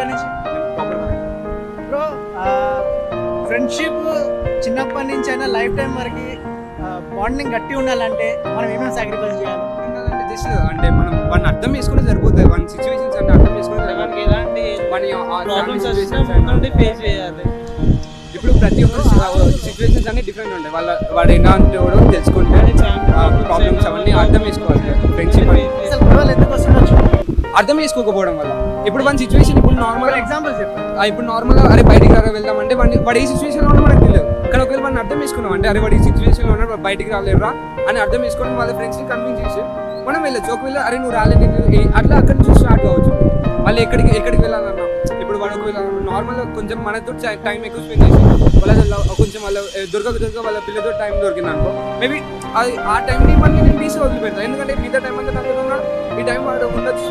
ఎక్కడి నుంచి proper bro? Friendship చిన్నప్పటి నుంచి అయినా లైఫ్ టైం వరకు బాండింగ్ గట్టి ఉండాలంటే మనం ఏమేమి సాక్రిఫైస్ చేయాలి? జస్ట్ అంటే మనం వాడిని అర్థం చేసుకుంటే సరిపోతుంది. వన్ సిచ్యువేషన్స్ అంటే అర్థం చేసుకుంటే మనకి ఎలాంటి ప్రాబ్లమ్స్ వచ్చినా situations ముందుండి ఫేస్ చేయాలి. ఇప్పుడు ప్రతి ఒక్కరు సిచ్యువేషన్స్ అన్ని డిఫరెంట్ ఉంటాయి. వాడు ఎలా ఉంటాడో తెలుసుకుంటే ప్రాబ్లమ్స్ అవన్నీ అర్థం చేసుకోవాలి. ఫ్రెండ్షిప్ అసలు గొడవలు ఎందుకు వస్తుండొచ్చు? అర్థం చేసుకోకపోవడం వల్ల. ఇప్పుడు వన్ సిచ్యువేషన్ ఇప్పుడు నార్మల్ ఎగ్జాంపుల్ చెప్పండి. ఇప్పుడు నార్మల్గా అరే బయటికి వెళ్దామంటే వాడు ఏ సిచ్యువేషన్లో ఉన్నా మనకు తెలియదు. కానీ ఒకవేళ మనం అర్థం చేసుకున్నాం అంటే అరే వాడు ఈ సిచ్యువేషన్లో ఉన్నాడు బయటికి రాలేరా అని అర్థం చేసుకొని వాళ్ళ ఫ్రెండ్స్ని కన్విన్స్ చేసి మనం వెళ్ళొచ్చు. ఒకవేళ అరే నువ్వు రాలేదు అట్లా అక్కడి నుంచి స్టార్ట్ కావచ్చు. మళ్ళీ ఎక్కడికి వెళ్ళాలన్నా ఇప్పుడు వాడు ఒకవేళ నార్మల్గా కొంచెం మనతో టైం ఎక్కువ స్పెండ్ చేసి కొంచెం వాళ్ళ దొరక వాళ్ళ పిల్లతో టైం దొరికింది అనుకో మేబీ అది ఆ టైంని మళ్ళీ నేను పీస్ వదిలిపెడతాను. ఎందుకంటే మిగతా టైం అంతా నాకు ఉన్నాడు ఈ టైం వాడు ఉండొచ్చు.